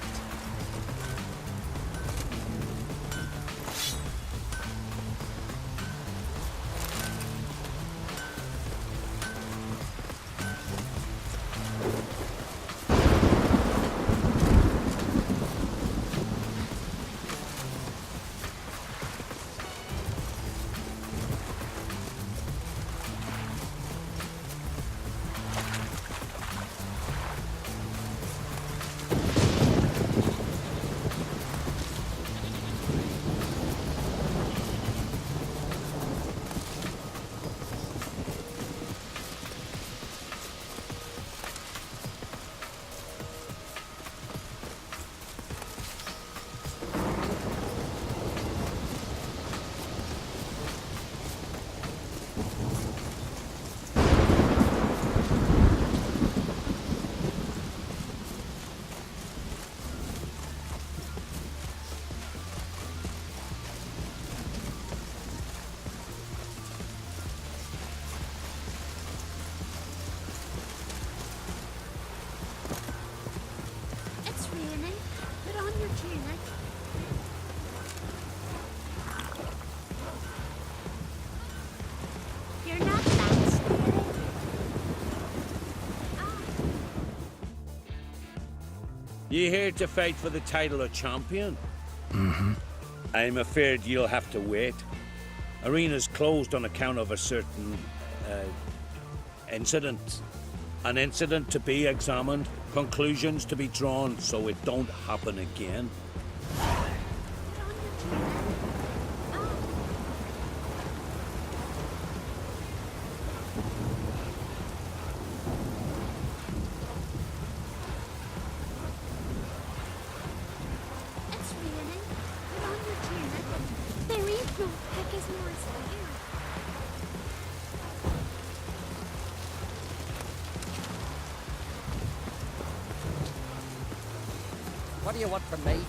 You here to fight for the title of champion? Mm-hmm. I'm afraid you'll have to wait. Arena's closed on account of a certain incident. An incident to be examined, conclusions to be drawn so it don't happen again. What do you want from me?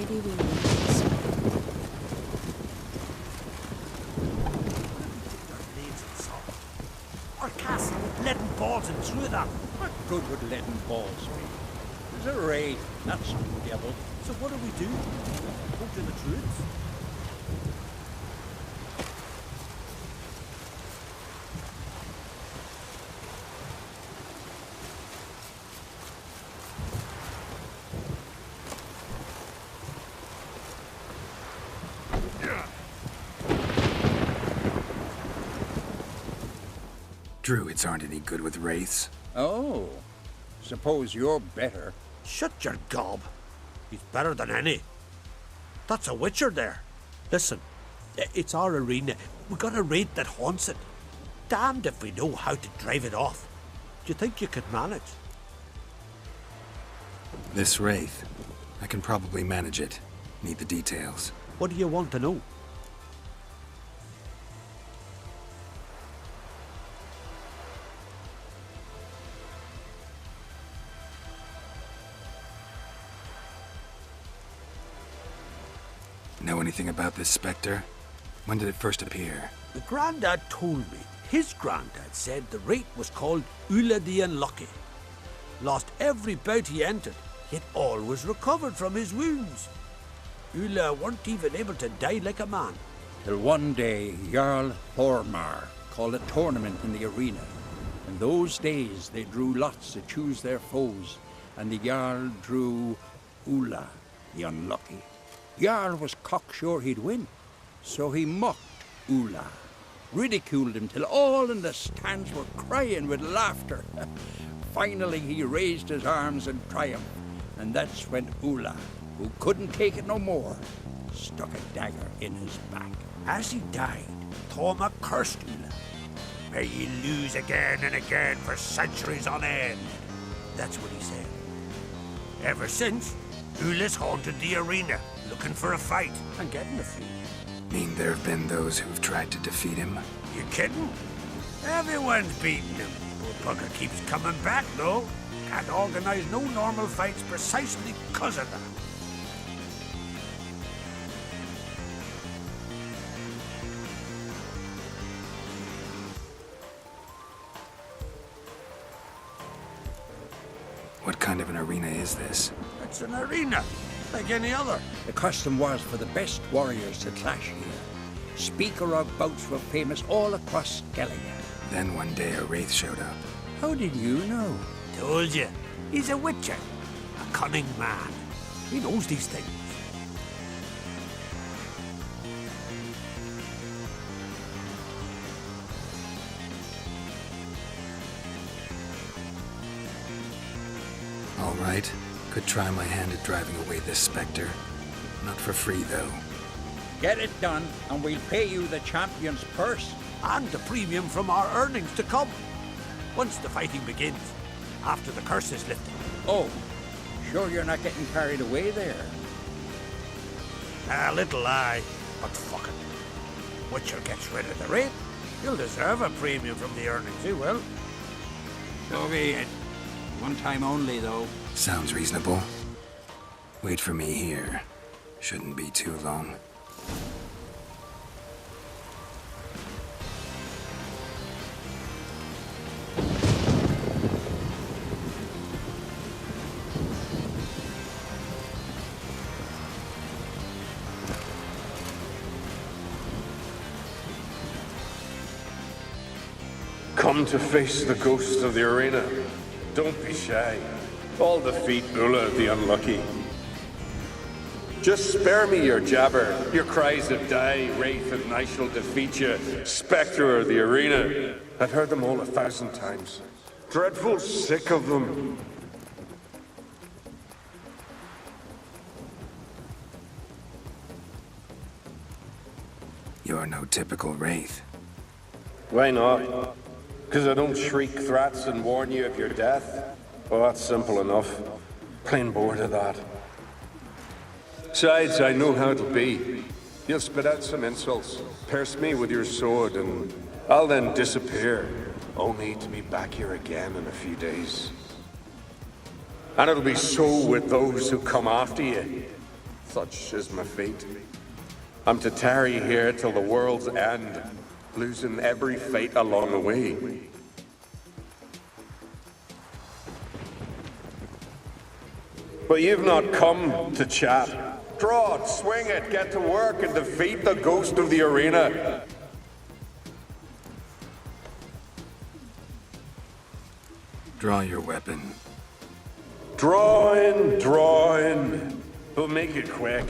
Maybe we need Our castle with leaden balls and through that. What good would leaden balls be? There's a raid, that's no devil. So what do we do? Go to the troops? Druids aren't any good with wraiths. Oh, suppose you're better. Shut your gob. He's better than any. That's a witcher there. Listen, it's our arena. We got a raid that haunts it. Damned if we know how to drive it off. Do you think you could manage? This wraith, I can probably manage it. Need the details. What do you want to know? Know anything about this spectre? When did it first appear? The Grandad told me his granddad said the wraith was called Ula the Unlucky. Lost every bout he entered, yet always recovered from his wounds. Ula weren't even able to die like a man. Till one day, Jarl Thormar called a tournament in the arena. In those days, they drew lots to choose their foes, and the Jarl drew Ula the Unlucky. Jarl was cocksure he'd win, so he mocked Ula, ridiculed him till all in the stands were crying with laughter. Finally, he raised his arms in triumph, and that's when Ula, who couldn't take it no more, stuck a dagger in his back. As he died, Thorma cursed Ula. May ye lose again and again for centuries on end. That's what he said. Ever since, Ula's haunted the arena, looking for a fight and getting a few. Mean there have been those who've tried to defeat him? You kidding? Everyone's beating him. Poor bugger keeps coming back, though. Can't organize no normal fights precisely because of that. What kind of an arena is this? It's an arena, like any other. The custom was for the best warriors to clash here. Speaker of bouts were famous all across Skellige. Then one day a wraith showed up. How did you know? Told you. He's a witcher. A cunning man. He knows these things. All right. Could try my hand at driving away this spectre. Not for free, though. Get it done, and we'll pay you the champion's purse. And the premium from our earnings to come. Once the fighting begins, after the curse is lifted. Oh, sure you're not getting carried away there? A little lie, but fuck it. Witcher gets rid of the rate, he'll deserve a premium from the earnings, he will. So be it. One time only, though. Sounds reasonable. Wait for me here. Shouldn't be too long. Come to face the ghosts of the arena. Don't be shy. I'll defeat Ula the Unlucky. Just spare me your jabber, your cries of die, wraith, and I shall defeat you, spectre of the arena. I've heard them all 1,000 times. Dreadful sick of them. You're no typical wraith. Why not? Because I don't shriek threats and warn you of your death? Well, that's simple enough. Plain bored of that. Besides, I know how it'll be. You'll spit out some insults, pierce me with your sword, and I'll then disappear, only to be back here again in a few days. And it'll be so with those who come after you. Such is my fate. I'm to tarry here till the world's end, losing every fate along the way. But you've not come to chat. Draw it, swing it, get to work and defeat the ghost of the arena. Draw your weapon. Drawing. But make it quick.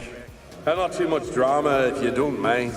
And not too much drama if you don't mind.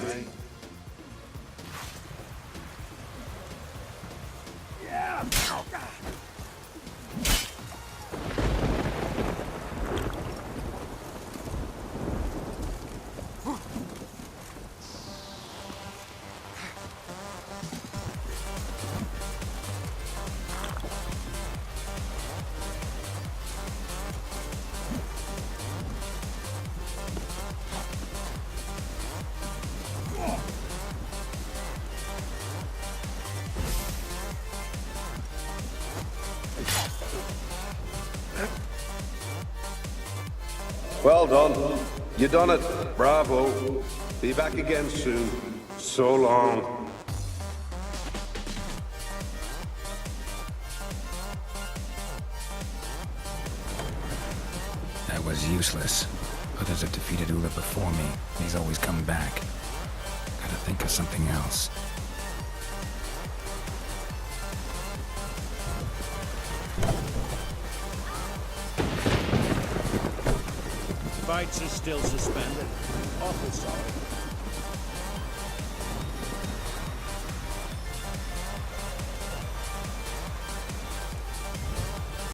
Well done. You done it. Bravo. Be back again soon. So long. That was useless. Others have defeated Ula before me. He's always come back. Gotta think of something else. Fights are still suspended. Awful sorry.